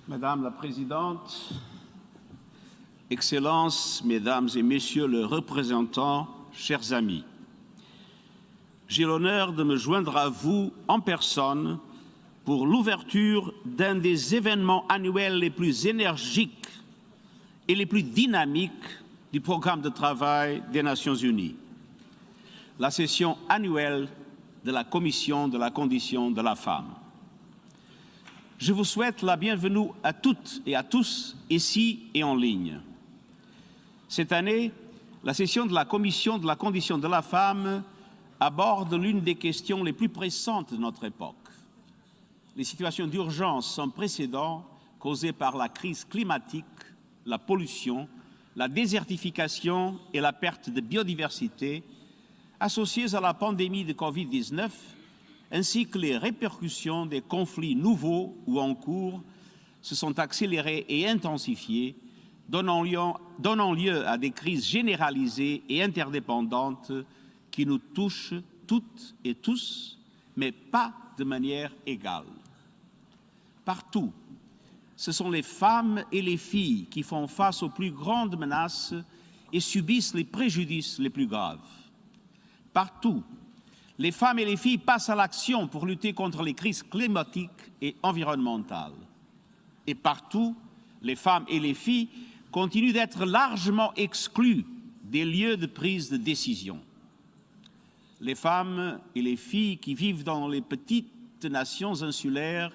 Madame la Présidente, Excellences, Mesdames et Messieurs les représentants, chers amis, j'ai l'honneur de me joindre à vous en personne pour l'ouverture d'un des événements annuels les plus énergiques et les plus dynamiques du programme de travail des Nations Unies, la session annuelle de la Commission de la condition de la femme. Je vous souhaite la bienvenue à toutes et à tous, ici et en ligne. Cette année, la session de la Commission de la condition de la femme aborde l'une des questions les plus pressantes de notre époque. Les situations d'urgence sans précédent causées par la crise climatique, la pollution, la désertification et la perte de biodiversité, associées à la pandémie de Covid-19, ainsi que les répercussions des conflits nouveaux ou en cours, se sont accélérés et intensifiés, donnant lieu à des crises généralisées et interdépendantes qui nous touchent toutes et tous, mais pas de manière égale. Partout, ce sont les femmes et les filles qui font face aux plus grandes menaces et subissent les préjudices les plus graves. Partout, les femmes et les filles passent à l'action pour lutter contre les crises climatiques et environnementales. Et partout, les femmes et les filles continuent d'être largement exclues des lieux de prise de décision. Les femmes et les filles qui vivent dans les petites nations insulaires,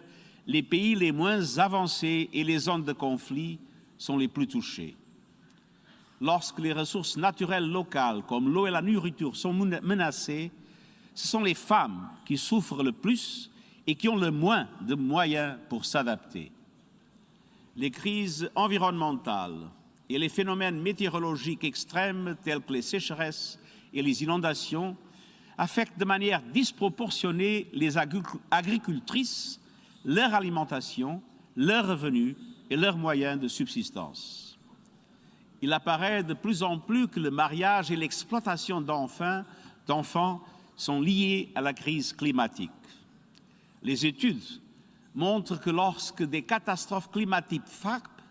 les pays les moins avancés et les zones de conflit sont les plus touchés. Lorsque les ressources naturelles locales, comme l'eau et la nourriture, sont menacées, ce sont les femmes qui souffrent le plus et qui ont le moins de moyens pour s'adapter. Les crises environnementales et les phénomènes météorologiques extrêmes tels que les sécheresses et les inondations affectent de manière disproportionnée les agricultrices, leur alimentation, leurs revenus et leurs moyens de subsistance. Il apparaît de plus en plus que le mariage et l'exploitation d'enfants sont liés à la crise climatique. Les études montrent que lorsque des catastrophes climatiques frappent,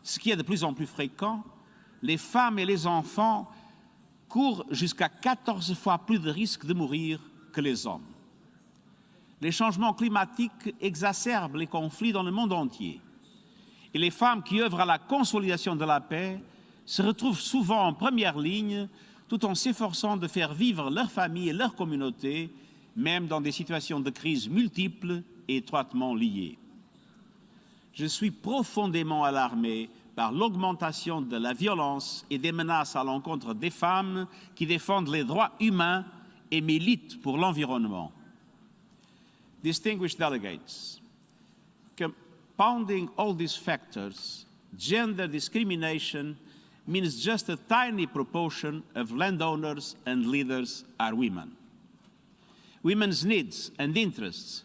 ce qui est de plus en plus fréquent, les femmes et les enfants courent jusqu'à 14 fois plus de risques de mourir que les hommes. Les changements climatiques exacerbent les conflits dans le monde entier. Et les femmes qui œuvrent à la consolidation de la paix se retrouvent souvent en première ligne tout en s'efforçant de faire vivre leur famille et leur communauté, même dans des situations de crise multiples et étroitement liées. Je suis profondément alarmé par l'augmentation de la violence et des menaces à l'encontre des femmes qui défendent les droits humains et militent pour l'environnement. Distinguished delegates, compounding all these factors, gender discrimination means just a tiny proportion of landowners and leaders are women. Women's needs and interests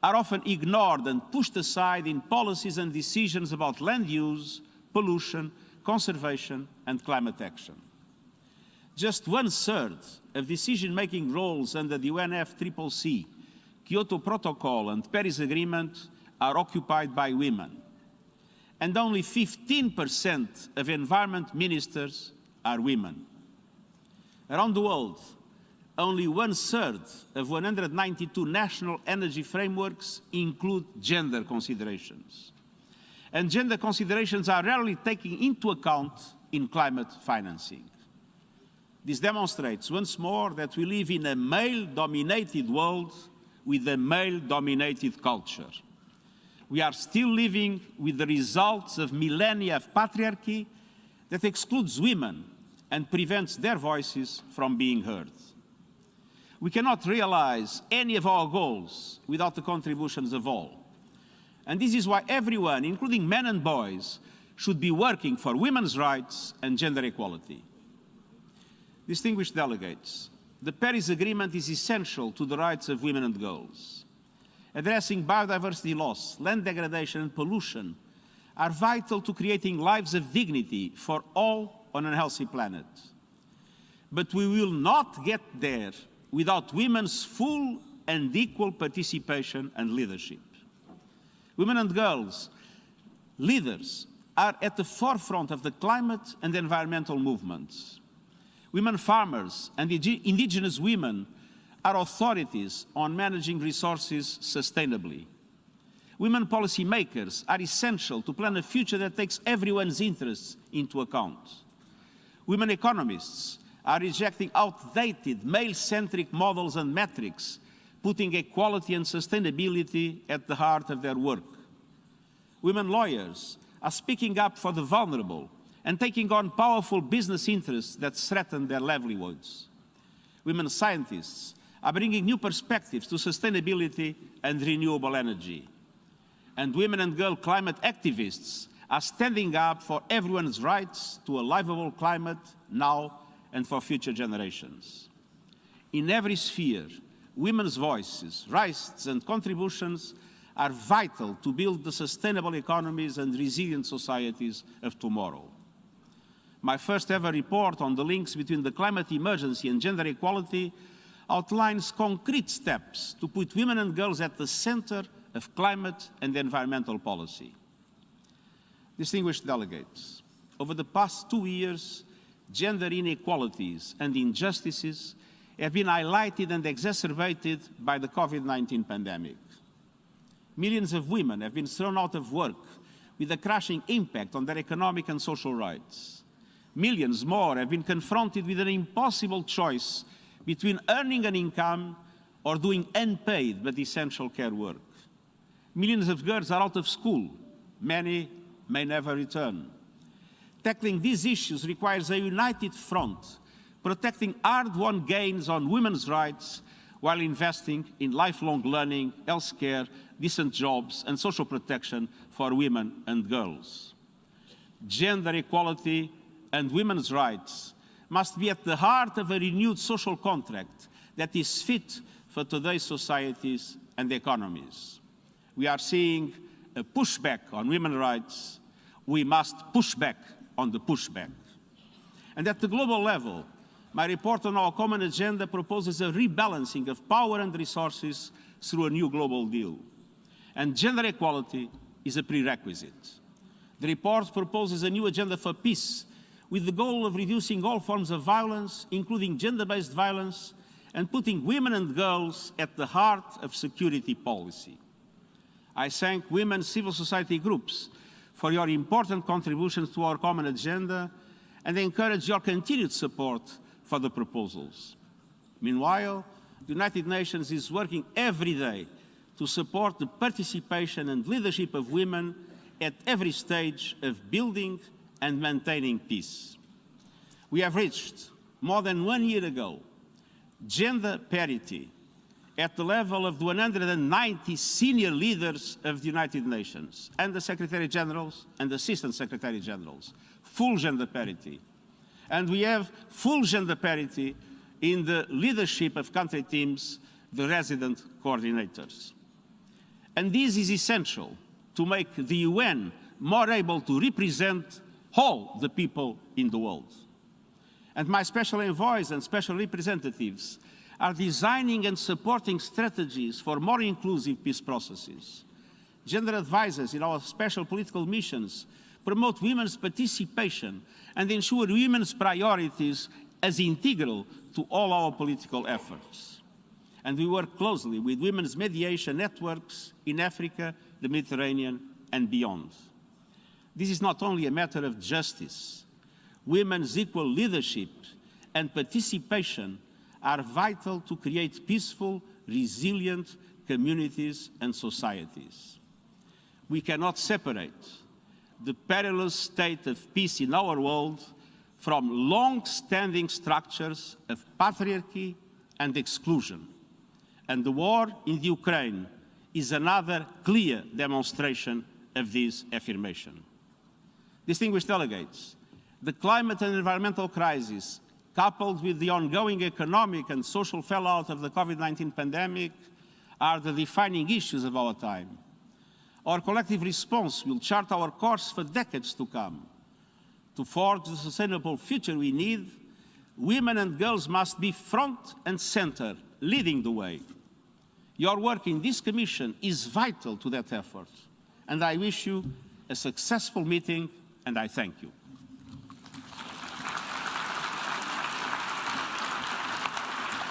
are often ignored and pushed aside in policies and decisions about land use, pollution, conservation, and climate action. Just 1/3 of decision-making roles under the UNFCCC, Kyoto Protocol, and Paris Agreement are occupied by women. And only 15% of environment ministers are women. Around the world, only 1/3 of 192 national energy frameworks include gender considerations. And gender considerations are rarely taken into account in climate financing. This demonstrates once more that we live in a male-dominated world with a male-dominated culture. We are still living with the results of millennia of patriarchy that excludes women and prevents their voices from being heard. We cannot realize any of our goals without the contributions of all. And this is why everyone, including men and boys, should be working for women's rights and gender equality. Distinguished delegates, the Paris Agreement is essential to the rights of women and girls. Addressing biodiversity loss, land degradation, and pollution are vital to creating lives of dignity for all on a healthy planet. But we will not get there without women's full and equal participation and leadership. Women and girls Leaders are at the forefront of the climate and environmental movements. Women farmers and indigenous women are authorities on managing resources sustainably. Women policymakers are essential to plan a future that takes everyone's interests into account. Women economists are rejecting outdated male-centric models and metrics, putting equality and sustainability at the heart of their work. Women lawyers are speaking up for the vulnerable and taking on powerful business interests that threaten their livelihoods. Women scientists are bringing new perspectives to sustainability and renewable energy. And women and girl climate activists are standing up for everyone's rights to a livable climate now and for future generations. In every sphere, women's voices, rights and contributions are vital to build the sustainable economies and resilient societies of tomorrow. My first ever report on the links between the climate emergency and gender equality outlines concrete steps to put women and girls at the center of climate and environmental policy. Distinguished delegates, over the past 2 years, gender inequalities and injustices have been highlighted and exacerbated by the COVID-19 pandemic. Millions of women have been thrown out of work with a crushing impact on their economic and social rights. Millions more have been confronted with an impossible choice between earning an income or doing unpaid but essential care work. Millions of girls are out of school. Many may never return. Tackling these issues requires a united front, protecting hard-won gains on women's rights while investing in lifelong learning, healthcare, decent jobs, and social protection for women and girls. Gender equality and women's rights must be at the heart of a renewed social contract that is fit for today's societies and economies. We are seeing a pushback on women's rights. We must push back on the pushback. And at the global level, my report on our common agenda proposes a rebalancing of power and resources through a new global deal. And gender equality is a prerequisite. The report proposes a new agenda for peace with the goal of reducing all forms of violence, including gender-based violence, and putting women and girls at the heart of security policy. I thank women civil society groups for your important contributions to our common agenda and encourage your continued support for the proposals. Meanwhile, the United Nations is working every day to support the participation and leadership of women at every stage of building and maintaining peace. We have reached, more than 1 year ago, gender parity at the level of the 190 senior leaders of the United Nations and the Secretary Generals and Assistant Secretary Generals, full gender parity. And we have full gender parity in the leadership of country teams, the resident coordinators. And this is essential to make the UN more able to represent all the people in the world. And my special envoys and special representatives are designing and supporting strategies for more inclusive peace processes. Gender advisors in our special political missions promote women's participation and ensure women's priorities as integral to all our political efforts. And we work closely with women's mediation networks in Africa, the Mediterranean, and beyond. This is not only a matter of justice. Women's equal leadership and participation are vital to create peaceful, resilient communities and societies. We cannot separate the perilous state of peace in our world from long-standing structures of patriarchy and exclusion. And the war in the Ukraine is another clear demonstration of this affirmation. Distinguished delegates, the climate and environmental crisis, coupled with the ongoing economic and social fallout of the COVID-19 pandemic, are the defining issues of our time. Our collective response will chart our course for decades to come. To forge the sustainable future we need, women and girls must be front and center, leading the way. Your work in this Commission is vital to that effort, and I wish you a successful meeting, and I thank you.